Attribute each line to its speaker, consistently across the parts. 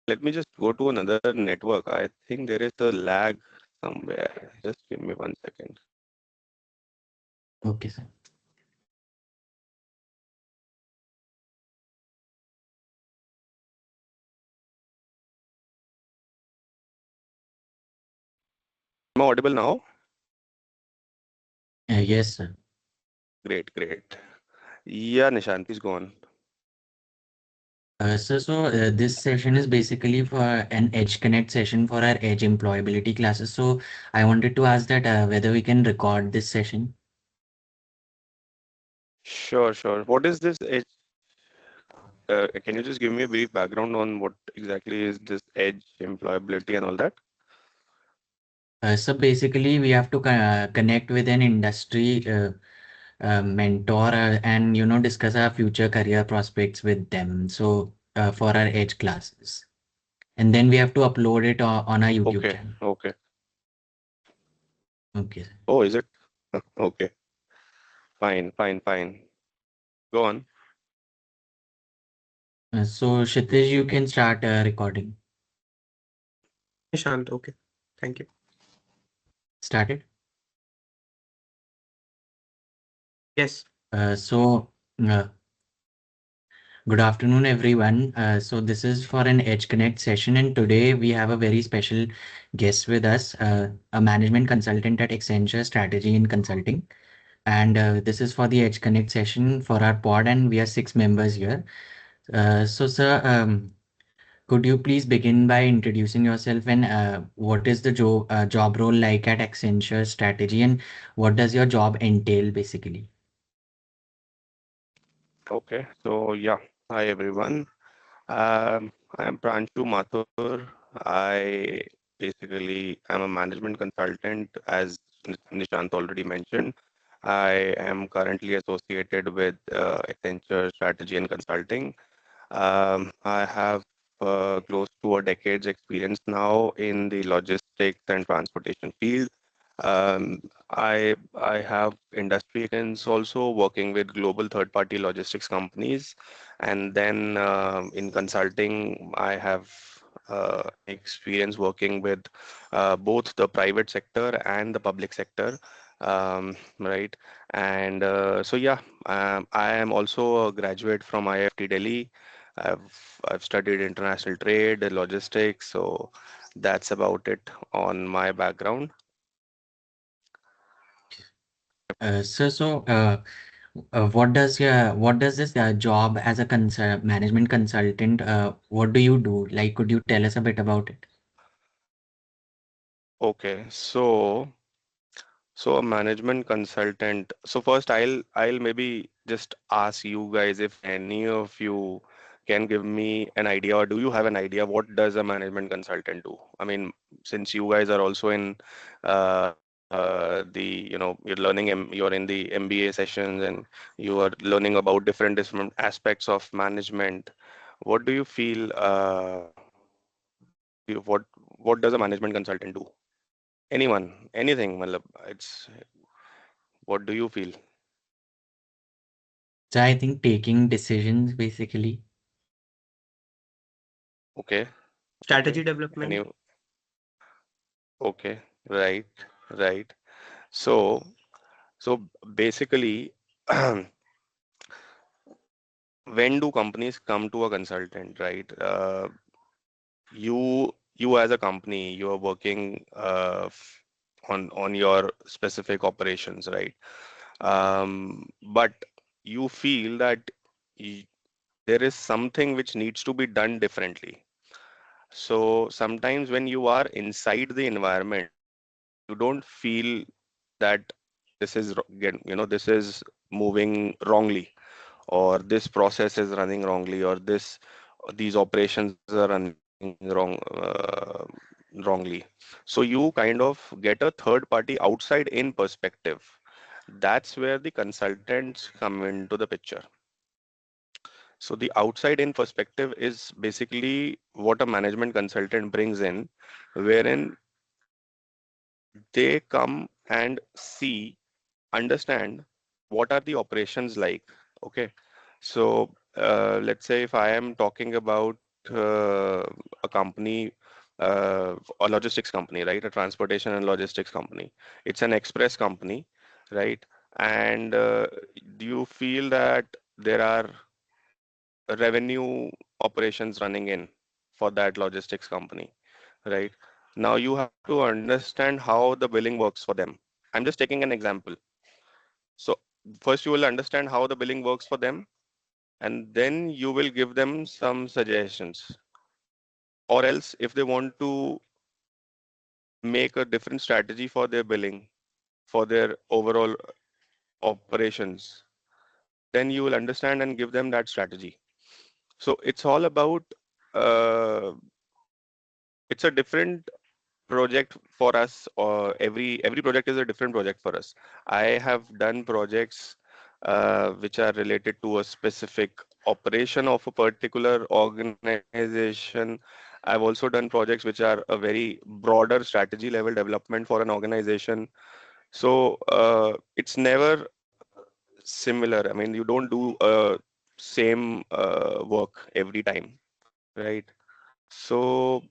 Speaker 1: Let me just go to another network. I think there is a lag somewhere. Just give me 1 second.
Speaker 2: Okay, sir.
Speaker 1: Am I audible now?
Speaker 2: Yes, sir.
Speaker 1: Great, great. Yeah, Nishant, please go on.
Speaker 2: This session is basically for an Edge Connect session for our Edge employability classes. So I wanted to ask that whether we can record this session.
Speaker 1: Sure, sure. What is this edge? Can you just give me a brief background on what exactly is this edge employability and all that?
Speaker 2: So basically, we have to connect with an industry mentor and discuss our future career prospects with them. So for our Edge classes, and then we have to upload it on our YouTube
Speaker 1: Okay,
Speaker 2: channel.
Speaker 1: okay.
Speaker 2: Okay.
Speaker 1: Oh, is it? Okay, fine, fine, fine. Go on.
Speaker 2: So Kshitij, you can start recording.
Speaker 3: Nishant, okay. Thank you.
Speaker 2: Started.
Speaker 3: Yes.
Speaker 2: So. Good afternoon, everyone. So this is for an Edge Connect session, and today we have a very special guest with us, a management consultant at Accenture Strategy and Consulting. And this is for the Edge Connect session for our pod, and we are 6 members here. Sir, could you please begin by introducing yourself and what is the job role like at Accenture Strategy, and what does your job entail basically?
Speaker 1: Okay, so yeah, hi everyone. I am Pranshu Mathur. I basically am a management consultant, as Nishant already mentioned. I am currently associated with Accenture Strategy and Consulting. I have close to a decade's experience now in the logistics and transportation field. I have industry experience also working with global third-party logistics companies, and then in consulting, I have experience working with both the private sector and the public sector. Right, and so yeah, I am also a graduate from IIT Delhi. I've studied international trade, logistics, so that's about it on my background.
Speaker 2: What does this job as a management consultant, what do you do? Like, could you tell us a bit about it?
Speaker 1: Okay, so a management consultant. So first I'll maybe just ask you guys if any of you can give me an idea, or do you have an idea what does a management consultant do? I mean, since you guys are also in you're in the MBA sessions and you are learning about different aspects of management. What do you feel what does a management consultant do? Anyone, anything, matlab, it's what do you feel?
Speaker 2: So I think taking decisions basically.
Speaker 1: Okay, okay.
Speaker 3: Strategy development.
Speaker 1: Any, okay, right, right. So, so basically, when do companies come to a consultant, right? You as a company, you are working on your specific operations, right? But you feel that y there is something which needs to be done differently. So sometimes when you are inside the environment, you don't feel that this is this is moving wrongly, or this process is running wrongly, or these operations are running wrongly. So you kind of get a third party outside in perspective. That's where the consultants come into the picture. So the outside in perspective is basically what a management consultant brings in, wherein they come and see, understand what are the operations like. Okay. So let's say if I am talking about a company, a logistics company, right? A transportation and logistics company. It's an express company, right? And do you feel that there are revenue operations running in for that logistics company, right? Now you have to understand how the billing works for them. I'm just taking an example. So first you will understand how the billing works for them, and then you will give them some suggestions. Or else, if they want to make a different strategy for their billing, for their overall operations, then you will understand and give them that strategy. So it's all about, uh, it's a different project for us, or every project is a different project for us. I have done projects which are related to a specific operation of a particular organization. I've also done projects which are a very broader strategy level development for an organization. So it's never similar. I mean, you don't do same work every time, right? So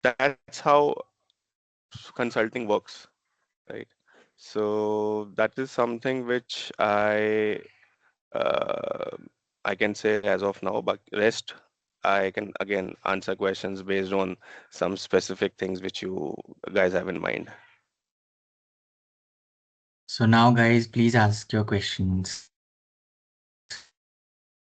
Speaker 1: that's how consulting works, right? So that is something which uh, I can say as of now, but rest I can again answer questions based on some specific things which you guys have in mind.
Speaker 2: So now, guys, please ask your questions.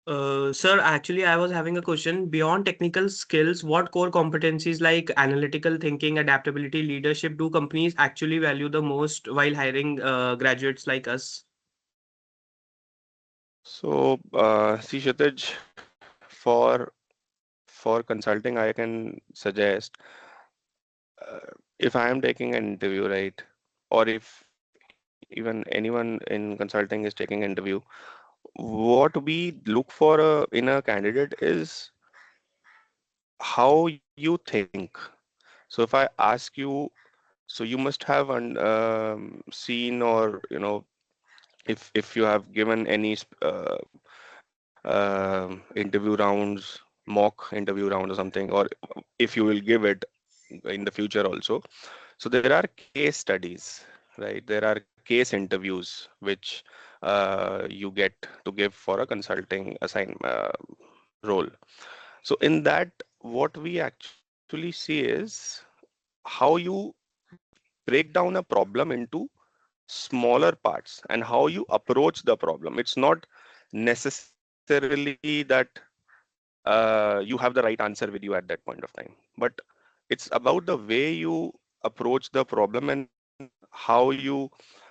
Speaker 3: Sir, actually, I was having a question. Beyond technical skills, what core competencies like analytical thinking, adaptability, leadership do companies actually value the most while hiring graduates like us?
Speaker 1: So see, Kshitij, for consulting, I can suggest, if I am taking an interview, right, or if even anyone in consulting is taking an interview, what we look for in a candidate is how you think. So if I ask you, so you must have seen, or if you have given any interview rounds, mock interview round or something, or if you will give it in the future also. So there are case studies, right? There are case interviews which you get to give for a consulting role. So in that, what we actually see is how you break down a problem into smaller parts and how you approach the problem. It's not necessarily that you have the right answer with you at that point of time, but it's about the way you approach the problem and how you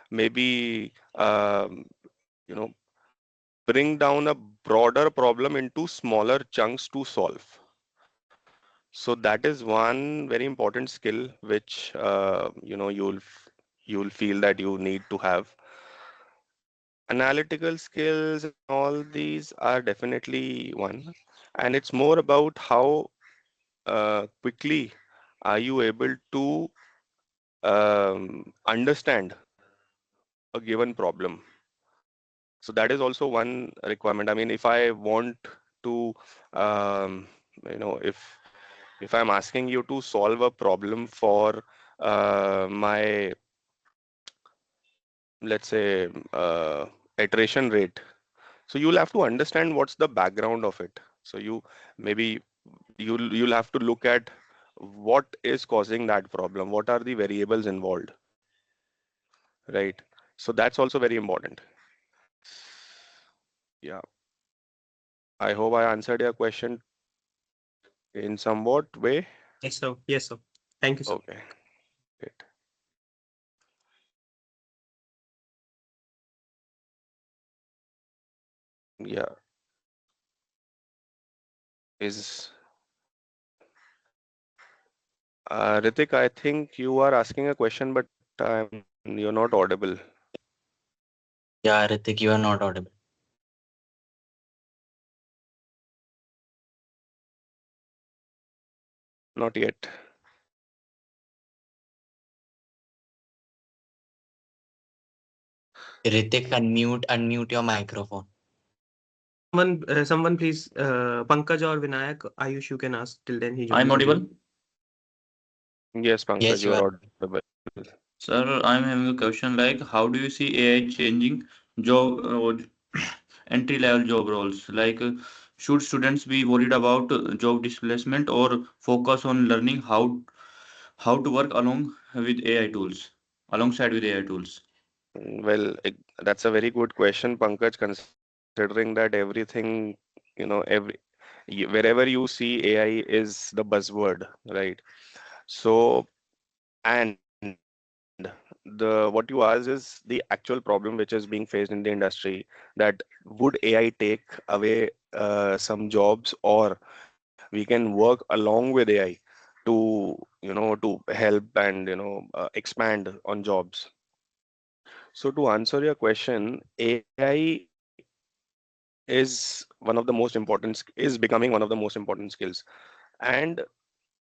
Speaker 1: maybe you know bring down a broader problem into smaller chunks to solve. So that is one very important skill which you'll feel that you need to have. Analytical skills and all these are definitely one, and it's more about how quickly are you able to understand a given problem. So that is also one requirement. I mean, if I want to, um, if I'm asking you to solve a problem for my, let's say, iteration rate, so you'll have to understand what's the background of it. So maybe you'll have to look at what is causing that problem, what are the variables involved, right? So that's also very important. Yeah, I hope I answered your question in somewhat way.
Speaker 3: Yes, sir. Yes, sir. Thank you, sir.
Speaker 1: Okay, great. Yeah, is Ritik, I think you are asking a question, but you're not audible.
Speaker 2: Yeah, Ritik, you are not audible.
Speaker 1: Not yet.
Speaker 2: Ritik, unmute your microphone.
Speaker 3: Someone please, Pankaj or Vinayak, Ayush, you can ask. Till then, he
Speaker 4: I'm
Speaker 3: joins
Speaker 4: audible.
Speaker 3: again.
Speaker 1: Yes, Pankaj,
Speaker 2: Yes, you
Speaker 1: you are
Speaker 2: are.
Speaker 1: audible.
Speaker 4: Sir, I'm having a question like how do you see AI changing job entry level job roles? Like, should students be worried about job displacement or focus on learning how to work along with AI tools, alongside with AI tools?
Speaker 1: Well, that's a very good question, Pankaj, considering that everything, wherever you see AI is the buzzword, right? So, and what you asked is the actual problem which is being faced in the industry, that would AI take away some jobs, or we can work along with AI to help and expand on jobs. So to answer your question, AI is one of the most important is becoming one of the most important skills. And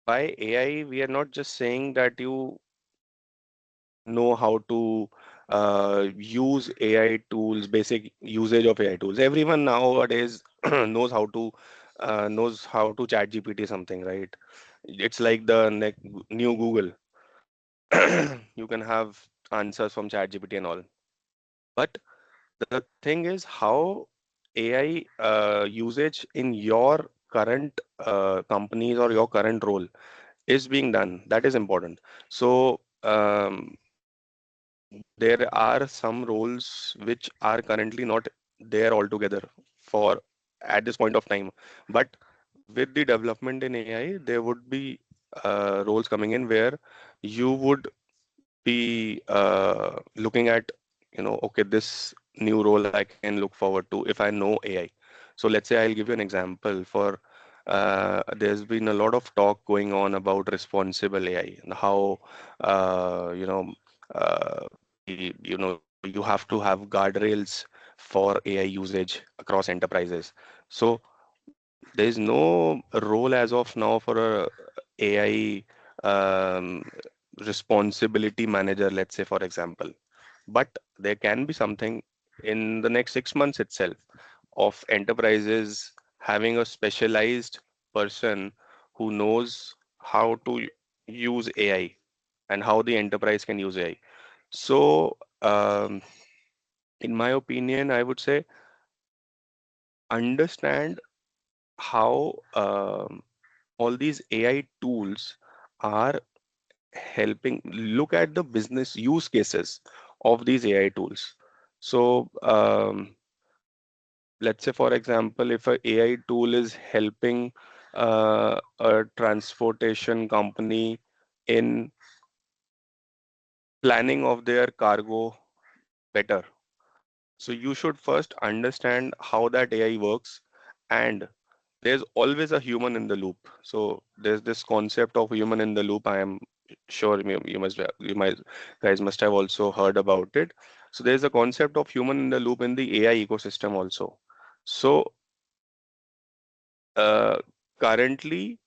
Speaker 1: by AI, we are not just saying that you know how to use AI tools, basic usage of AI tools. Everyone nowadays knows how to chat GPT something, right? It's like the new Google. You can have answers from chat GPT and all. But the thing is how AI usage in your current companies or your current role is being done. That is important. So there are some roles which are currently not there altogether for at this point of time. But with the development in AI, there would be roles coming in where you would be looking at, okay, this new role I can look forward to if I know AI. So let's say I'll give you an example. There's been a lot of talk going on about responsible AI and how you have to have guardrails for AI usage across enterprises. So there is no role as of now for a AI responsibility manager, let's say, for example. But there can be something in the next 6 months itself of enterprises having a specialized person who knows how to use AI and how the enterprise can use AI. So, in my opinion, I would say understand how all these AI tools are helping. Look at the business use cases of these AI tools. So, let's say, for example, if a AI tool is helping a transportation company in planning of their cargo better. So you should first understand how that AI works, and there's always a human in the loop. So there's this concept of human in the loop. I am sure you might guys must have also heard about it. So there's a concept of human in the loop in the AI ecosystem also. So uh, currently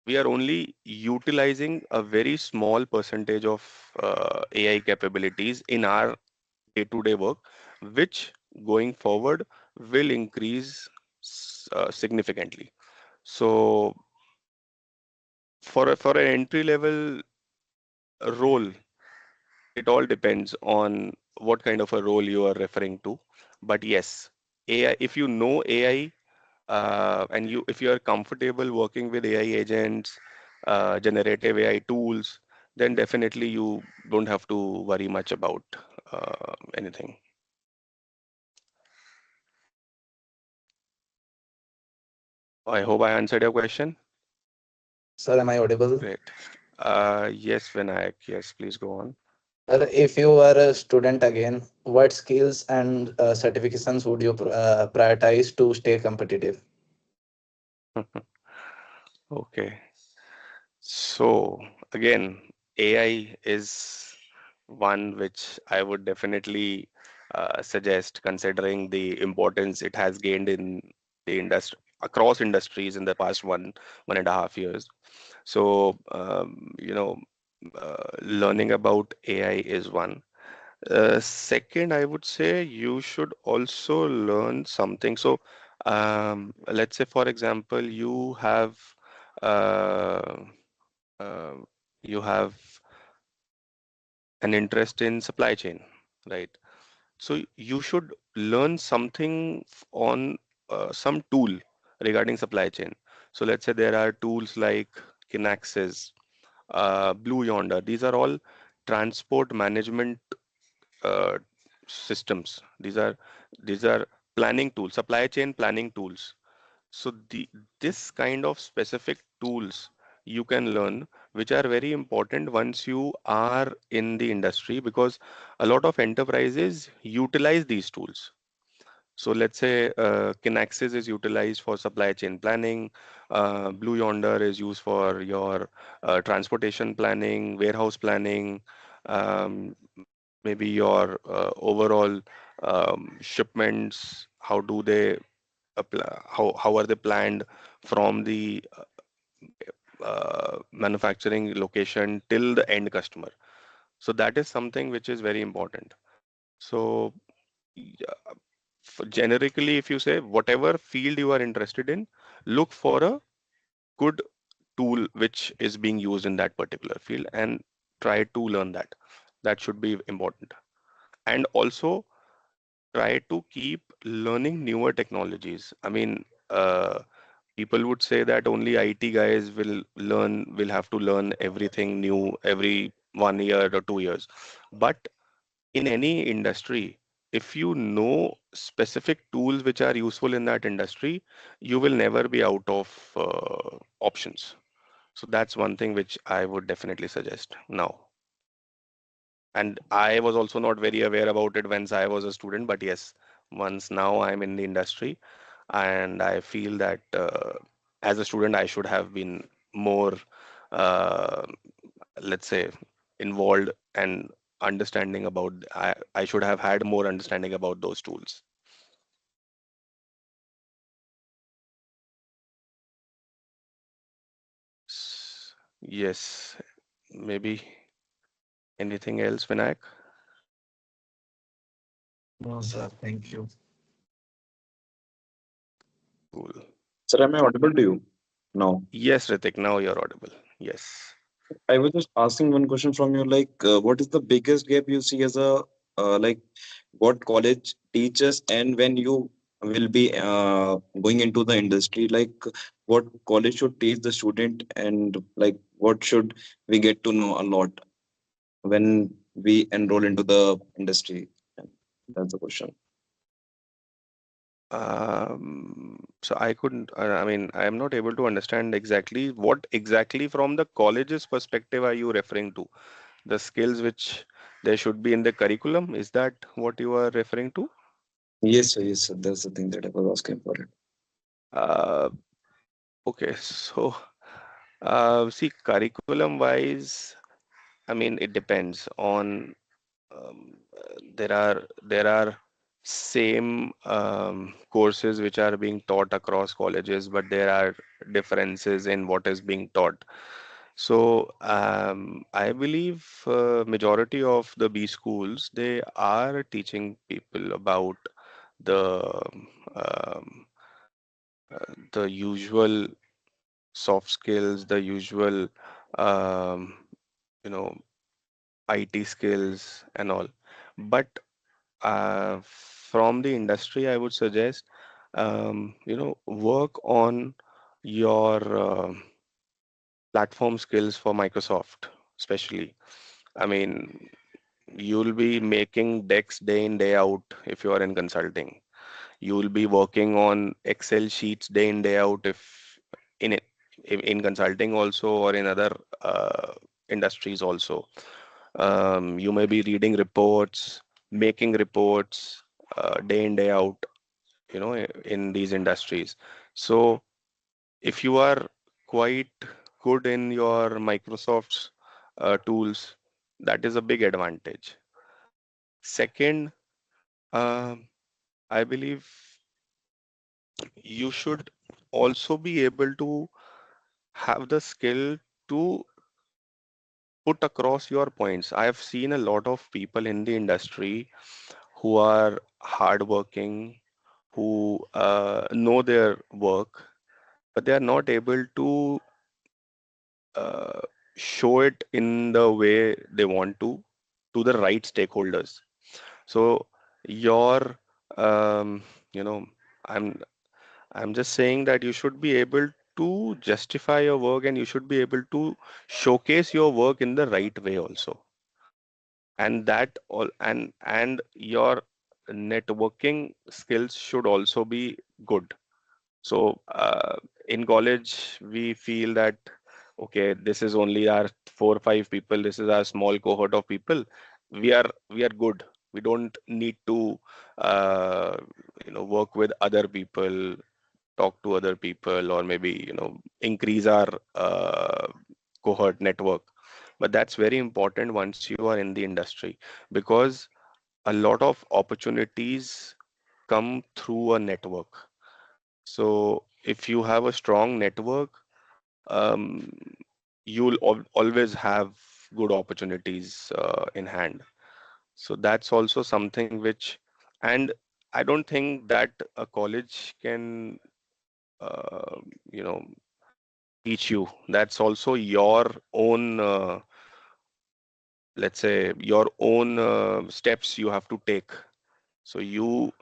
Speaker 1: we are only utilizing a very small percentage of AI capabilities in our day-to-day work, which going forward will increase significantly. So for an entry level role, it all depends on what kind of a role you are referring to. But yes, AI, if you know AI, and if you are comfortable working with AI agents, generative AI tools, then definitely you don't have to worry much about anything. I hope I answered your question.
Speaker 5: Sir, am I audible?
Speaker 1: Great. Yes, Vinayak. Yes, please go on.
Speaker 5: Sir, if you were a student again, what skills and certifications would you prioritize to stay competitive?
Speaker 1: Okay. So again, AI is one which I would definitely suggest, considering the importance it has gained in the industry across industries in the past 1.5 years. So learning about AI is one. Second, I would say you should also learn something. So Let's say, for example, uh, uh, you have an interest in supply chain, right? So you should learn something on some tool regarding supply chain. So let's say there are tools like Kinaxis, Blue Yonder. These are all transport management uh, systems. These are planning tools, supply chain planning tools. So this kind of specific tools you can learn, which are very important once you are in the industry, because a lot of enterprises utilize these tools. So let's say Kinaxis is utilized for supply chain planning, Blue Yonder is used for your transportation planning, warehouse planning, maybe your overall shipments. How do they how are they planned from the manufacturing location till the end customer? So that is something which is very important. So yeah, generically, if you say whatever field you are interested in, look for a good tool which is being used in that particular field and try to learn that. That should be important. And also try to keep learning newer technologies. I mean, people would say that only IT guys will have to learn everything new every 1 year or 2 years. But in any industry, if you know specific tools which are useful in that industry, you will never be out of options. So that's one thing which I would definitely suggest now. And I was also not very aware about it when I was a student, but yes, once now I'm in the industry, and I feel that as a student I should have been more, uh, let's say, involved and understanding about. I should have had more understanding about those tools. Yes, maybe anything else, Vinayak?
Speaker 5: No, sir. Thank you.
Speaker 1: Cool.
Speaker 6: Sir, am I audible to you now?
Speaker 1: Yes, Ritik, now you're audible. Yes.
Speaker 6: I was just asking one question from you, like, what is the biggest gap you see as a like, what college teaches, and when you will be going into the industry, like, what college should teach the student, and like, what should we get to know a lot when we enroll into the industry? That's the question.
Speaker 1: So I couldn't, I mean, I am not able to understand exactly what exactly from the college's perspective are you referring to? The skills which there should be in the curriculum, is that what you are referring to?
Speaker 6: Yes, sir. Yes, sir. That's the thing that I was asking for it.
Speaker 1: Uh, okay, so see, curriculum wise, I mean, it depends on there are same courses which are being taught across colleges, but there are differences in what is being taught. So I believe majority of the B schools, they are teaching people about the um, the usual soft skills, the usual um, you know IT skills and all. But from the industry, I would suggest work on your platform skills for Microsoft, especially. I mean, you'll be making decks day in, day out if you are in consulting. You'll be working on Excel sheets day in, day out if in it in consulting also, or in other industries also. You may be reading reports, making reports day in, day out, in these industries. So if you are quite good in your Microsoft's tools, that is a big advantage. Second, um, I believe you should also be able to have the skill to put across your points. I have seen a lot of people in the industry who are hardworking, who know their work, but they are not able to uh, show it in the way they want to the right stakeholders. So your you know, I'm I'm just saying that you should be able to justify your work, and you should be able to showcase your work in the right way also. And that all, and your networking skills should also be good. So in college, we feel that okay, this is only our 4 or 5 people. This is our small cohort of people. We are good. We don't need to work with other people, talk to other people, or maybe increase our cohort network. But that's very important once you are in the industry, because a lot of opportunities come through a network. So if you have a strong network, um, you'll always have good opportunities in hand. So that's also something which, and I don't think that a college can, uh, you know, teach you. That's also your own, let's say, your own steps you have to take. So you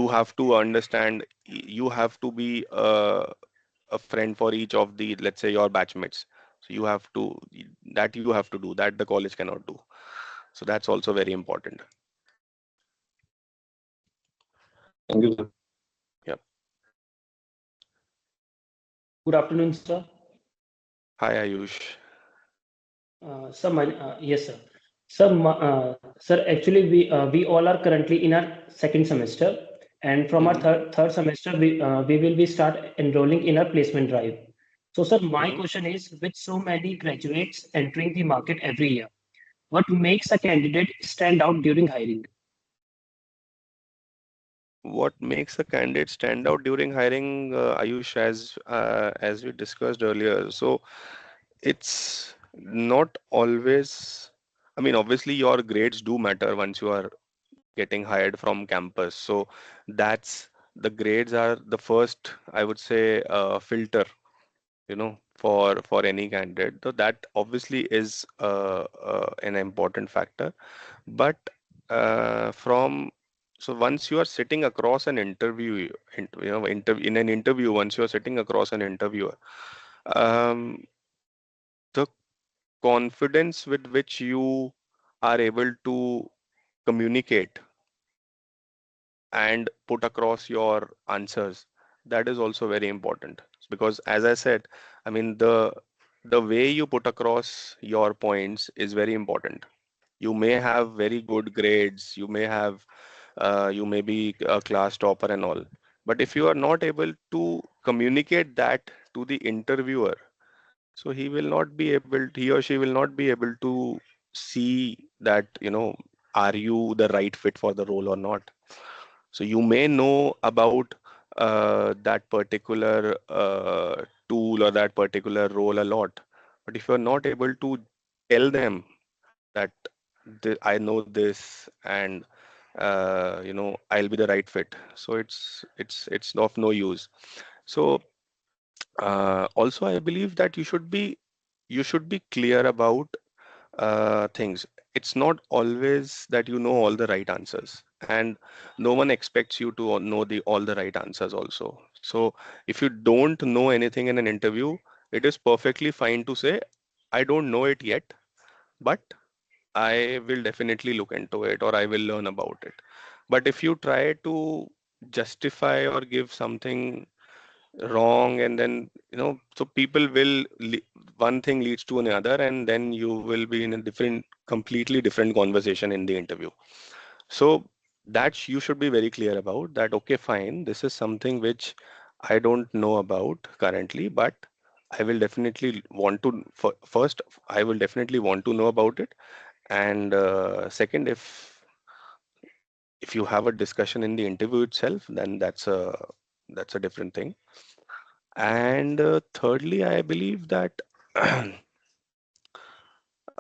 Speaker 1: have to understand, you have to be a friend for each of the, let's say, your batchmates. So you have to, that you have to do that the college cannot do. So that's also very important.
Speaker 6: Thank you, sir.
Speaker 1: Yeah.
Speaker 7: Good afternoon, sir.
Speaker 1: Hi Ayush.
Speaker 7: Yes, sir. Sir, actually, we all are currently in our second semester, and from our
Speaker 1: Hmm.
Speaker 7: third semester, we will be start enrolling in our placement drive. So, sir, my
Speaker 1: Hmm.
Speaker 7: question is, with so many graduates entering the market every year, what makes a candidate stand out during hiring?
Speaker 1: What makes a candidate stand out during hiring, Ayush, as we discussed earlier? So it's not always. I mean, obviously, your grades do matter once you are getting hired from campus. So that's, the grades are the first, I would say, filter, for any candidate. So that obviously is an important factor. But from so once you are sitting across an interview, in an interview, once you are sitting across an interviewer, um, the confidence with which you are able to communicate and put across your answers, that is also very important. Because as I said, I mean, the way you put across your points is very important. You may have very good grades, you may be a class topper and all, but if you are not able to communicate that to the interviewer, so he or she will not be able to see that, are you the right fit for the role or not. So you may know about that particular tool or that particular role a lot, but if you're not able to tell them that I know this, and I'll be the right fit, so it's of no use. So also I believe that you should be clear about things. It's not always that you know all the right answers, and no one expects you to know all the right answers also. So if you don't know anything in an interview, it is perfectly fine to say, I don't know it yet, but I will definitely look into it, or I will learn about it. But if you try to justify or give something wrong, and then so people will one thing leads to another, and then you will be in a completely different conversation in the interview. So that you should be very clear about that. Okay, fine, this is something which I don't know about currently, but I will definitely want to first, I will definitely want to know about it. And second, if you have a discussion in the interview itself, then that's a different thing. And thirdly, I believe that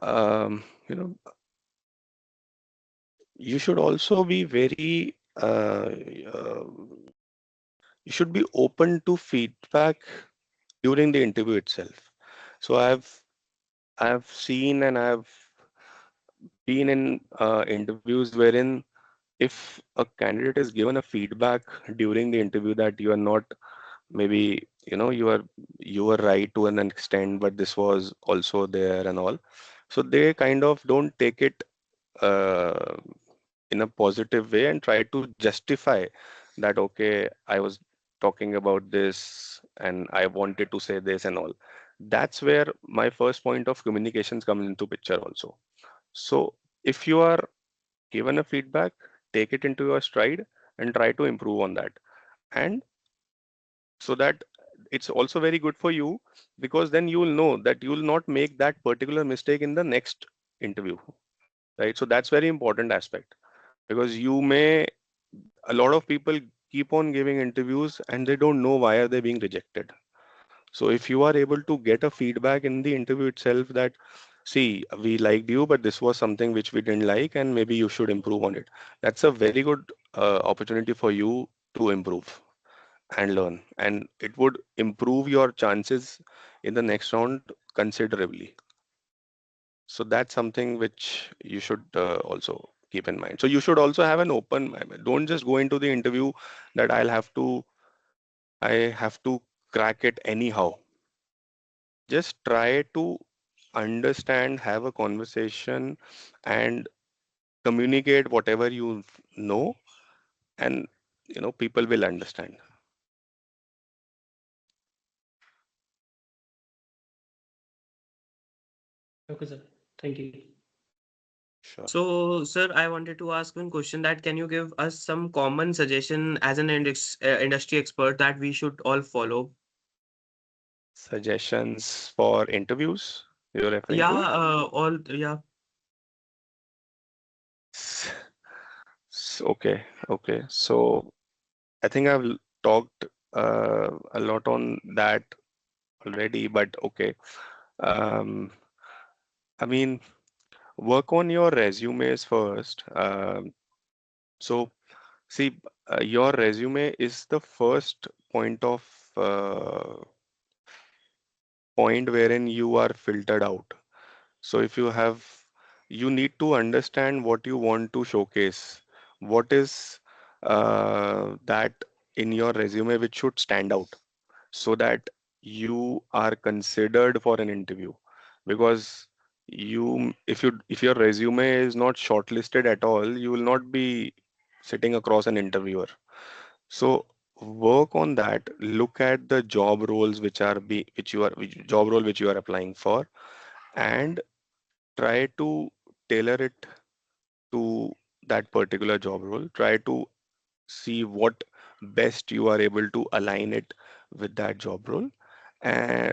Speaker 1: um, you know you should also be very you should be open to feedback during the interview itself. So I've seen and I've been in interviews wherein if a candidate is given a feedback during the interview that you are not, maybe you were right to an extent, but this was also there and all, so they kind of don't take it uh, in a positive way and try to justify that, okay, I was talking about this and I wanted to say this and all. That's where my first point of communications comes into picture also. So if you are given a feedback, take it into your stride and try to improve on that. And so that it's also very good for you, because then you will know that you will not make that particular mistake in the next interview, right? So that's very important aspect, because you may, a lot of people keep on giving interviews and they don't know why are they being rejected. So if you are able to get a feedback in the interview itself that, see, we liked you, but this was something which we didn't like, and maybe you should improve on it. That's a very good opportunity for you to improve and learn, and it would improve your chances in the next round considerably. So that's something which you should also keep in mind. So you should also have an open mind. Don't just go into the interview that I have to crack it anyhow. Just try to understand, have a conversation, and communicate whatever you know, and people will understand.
Speaker 7: Okay, sir. Thank you.
Speaker 1: Sure.
Speaker 3: So, sir, I wanted to ask one question that can you give us some common suggestion as an industry expert that we should all follow?
Speaker 1: Suggestions for interviews you're referring
Speaker 3: Yeah,
Speaker 1: to?
Speaker 3: yeah.
Speaker 1: S- Okay, okay. So I think I've talked a lot on that already, but okay. Um, I mean, work on your resumes first. So see, your resume is the first point wherein you are filtered out. So if you need to understand what you want to showcase. What is that in your resume which should stand out, so that you are considered for an interview. Because if your resume is not shortlisted at all, you will not be sitting across an interviewer. So work on that. Look at the job roles job role which you are applying for, and try to tailor it to that particular job role. Try to see what best you are able to align it with that job role,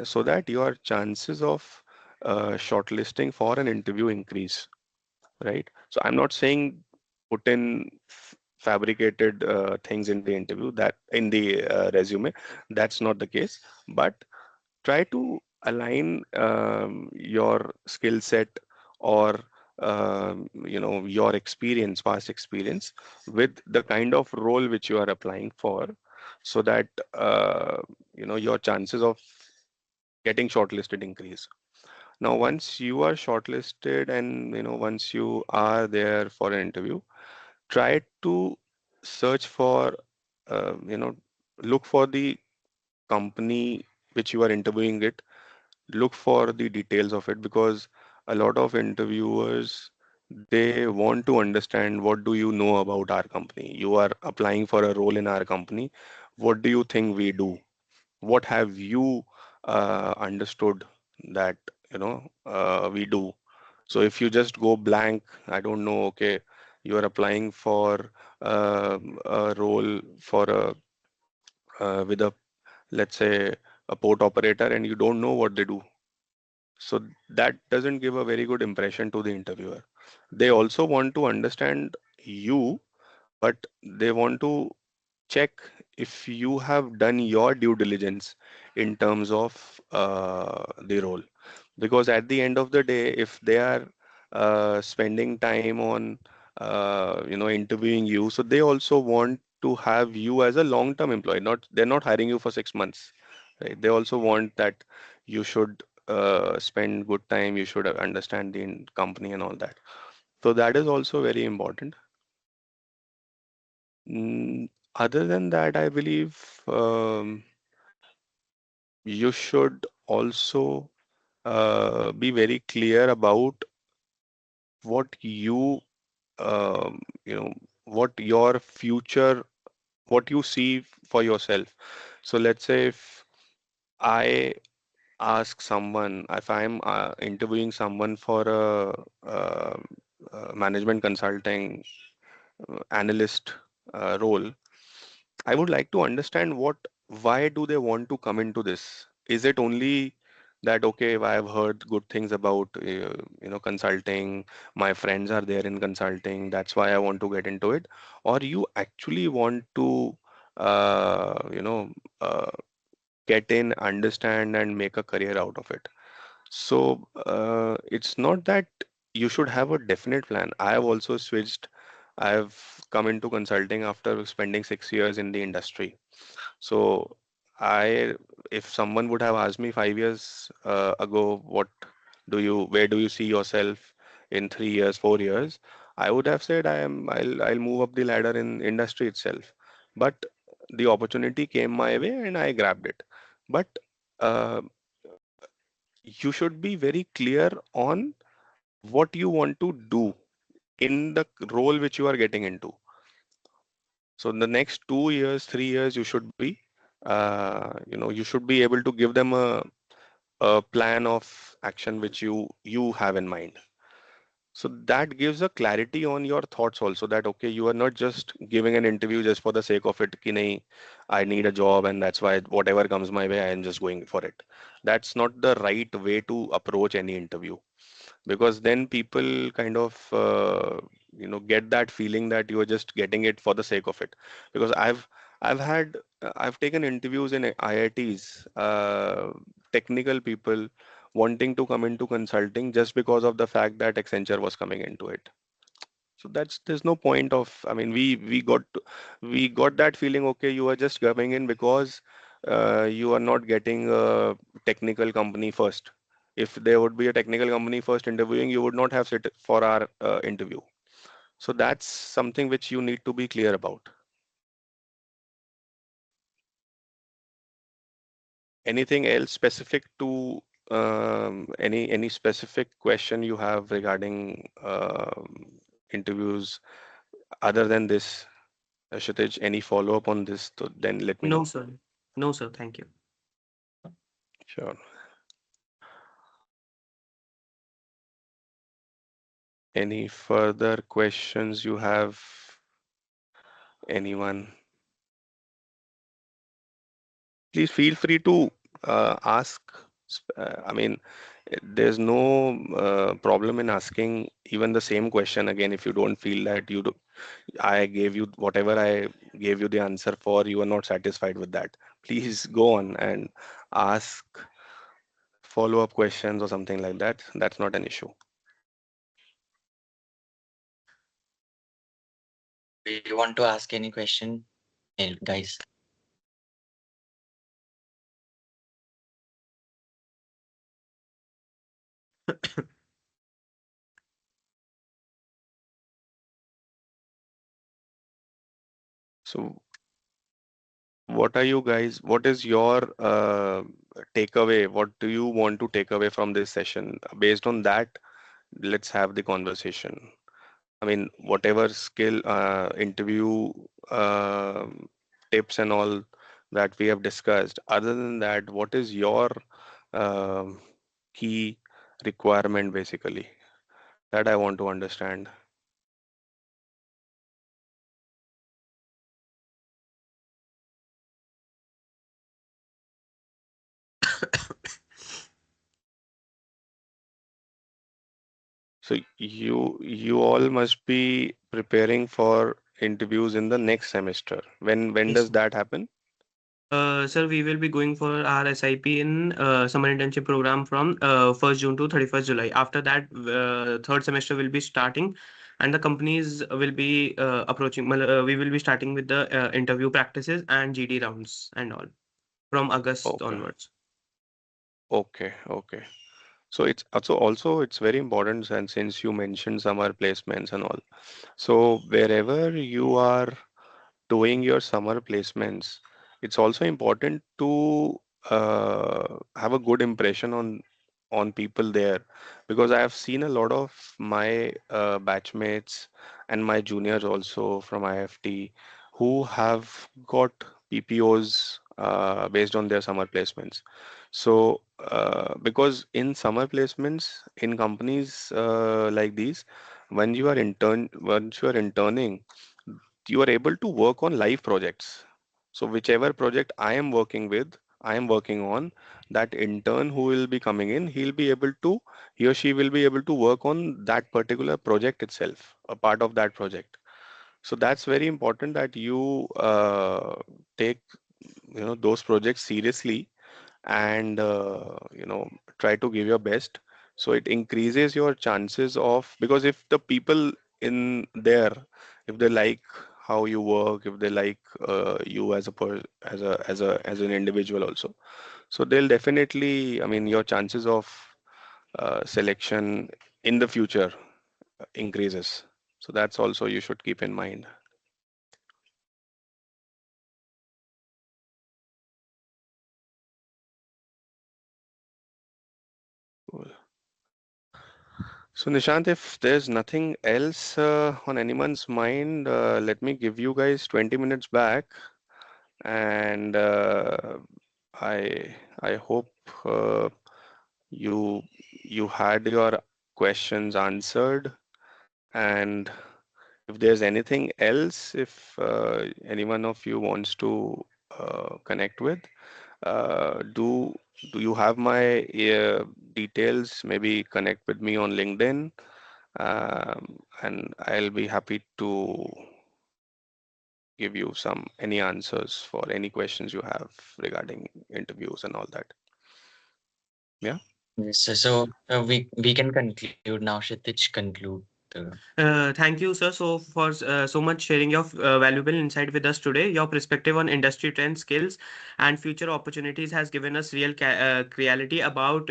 Speaker 1: so that your chances of shortlisting for an interview increase, right? So I'm not saying put in fabricated things in the interview, that in the resume. That's not the case. But try to align your skill set, or your experience, past experience, with the kind of role which you are applying for, so that your chances of getting shortlisted increase. Now once you are shortlisted, and once you are there for an interview, try to search for uh, you know look for the company which you are interviewing it. Look for the details of it, because a lot of interviewers, they want to understand, what do you know about our company? You are applying for a role in our company. What do you think we do? What have you understood that we do? So if you just go blank, I don't know, okay, you are applying for a role for a with a, let's say, a port operator, and you don't know what they do. So that doesn't give a very good impression to the interviewer. They also want to understand you, but they want to check if you have done your due diligence in terms of the role. Because at the end of the day, if they are spending time on interviewing you, so they also want to have you as a long-term employee. Not they're not hiring you for 6 months, right? They also want that you should spend good time. You should understand the company and all that. So that is also very important. Other than that, I believe you should also be very clear about what you know, what your future, what you see for yourself. So let's say if I ask someone, if I'm interviewing someone for management consulting analyst role, I would like to understand why do they want to come into this? Is it only that, okay, I have heard good things about, consulting, my friends are there in consulting, that's why I want to get into it? Or you actually want to, you know, uh, get in, understand, and make a career out of it? So it's not that you should have a definite plan. I have also switched. I've come into consulting after spending 6 years in the industry. So I, if someone would have asked me 5 years ago, where do you see yourself in 3 years, 4 years? I would have said I'll move up the ladder in industry itself. But the opportunity came my way and I grabbed it. But uh, you should be very clear on what you want to do in the role which you are getting into. So in the next 2 years, 3 years, you should be, you should be able to give them a plan of action which you have in mind. So that gives a clarity on your thoughts also, that okay, you are not just giving an interview just for the sake of it, ki nahi, I need a job and that's why whatever comes my way, I am just going for it. That's not the right way to approach any interview, because then people kind of get that feeling that you are just getting it for the sake of it. Because I've taken interviews in IITs, technical people wanting to come into consulting just because of the fact that Accenture was coming into it. So there's no point of, I mean, we got that feeling, okay, you are just coming in because you are not getting a technical company first. If there would be a technical company first interviewing, you would not have sit for our interview. So that's something which you need to be clear about. Anything else specific to any specific question you have regarding interviews other than this? Kshitij, any follow-up on this? So then let me
Speaker 3: No,
Speaker 1: know.
Speaker 3: sir. No, sir. Thank you.
Speaker 1: Sure. Any further questions you have? Anyone? Please feel free to ask. I mean, there's no problem in asking even the same question again if you don't feel that I gave you whatever I gave you the answer for, you are not satisfied with that. Please go on and ask follow-up questions or something like that. That's not an issue.
Speaker 2: Do you want to ask any question, guys?
Speaker 1: So what is your takeaway? What do you want to take away from this session? Based on that, let's have the conversation. I mean, whatever skill, interview tips and all that we have discussed. Other than that, what is your um key requirement basically? That I want to understand. So you all must be preparing for interviews in the next semester. When
Speaker 3: Yes,
Speaker 1: does
Speaker 3: sir.
Speaker 1: that happen?
Speaker 3: Sir, we will be going for our SIP in summer internship program from 1st June to 31st July. After that, third semester will be starting and the companies will be we will be starting with the interview practices and GD rounds and all from August
Speaker 1: Okay,
Speaker 3: onwards.
Speaker 1: okay. So it's also it's very important, and since you mentioned summer placements and all. So wherever you are doing your summer placements, it's also important to have a good impression on people there, because I have seen a lot of my batchmates and my juniors also from IFT who have got PPOs based on their summer placements. So because in summer placements in companies like these, once you are interning, you are able to work on live projects. So whichever project I am working on, that intern who will be coming in, he or she will be able to work on that particular project itself, a part of that project. So that's very important that you take those projects seriously, and try to give your best, so it increases your chances of, because if the people in there, if they like how you work, if they like you as a as an individual also, so they'll definitely, I mean, your chances of selection in the future increases. So that's also you should keep in mind. Cool. So Nishant, if there's nothing else on anyone's mind, let me give you guys 20 minutes back, and I I hope you you had your questions answered. And if there's anything else, if any one of you wants to connect with, do you have my details? Maybe connect with me on LinkedIn, and I'll be happy to give you any answers for any questions you have regarding interviews and all that. Yeah.
Speaker 2: Yes, so we can conclude now. Kshitij, conclude.
Speaker 3: Thank you, sir, for so much sharing your valuable insight with us today. Your perspective on industry trends, skills, and future opportunities has given us real clarity about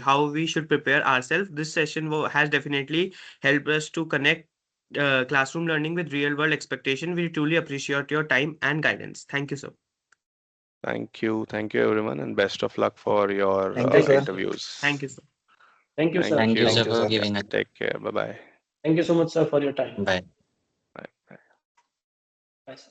Speaker 3: how we should prepare ourselves. This session has definitely helped us to connect classroom learning with real world expectation. We truly appreciate your time and guidance. Thank you, sir.
Speaker 1: Thank you everyone, and best of luck for your
Speaker 5: Thank you,
Speaker 7: Thank you,
Speaker 5: sir.
Speaker 7: sir.
Speaker 3: Thank
Speaker 1: interviews.
Speaker 3: you, sir.
Speaker 7: Thank you, sir.
Speaker 1: Thank
Speaker 2: Thank you,
Speaker 1: you.
Speaker 2: sir,
Speaker 5: Thank you,
Speaker 2: for
Speaker 5: sir.
Speaker 1: Yeah.
Speaker 2: giving us.
Speaker 1: Take care. Bye bye.
Speaker 7: Thank you so much, sir, for your time.
Speaker 2: Bye.
Speaker 1: Bye.
Speaker 7: Bye, sir.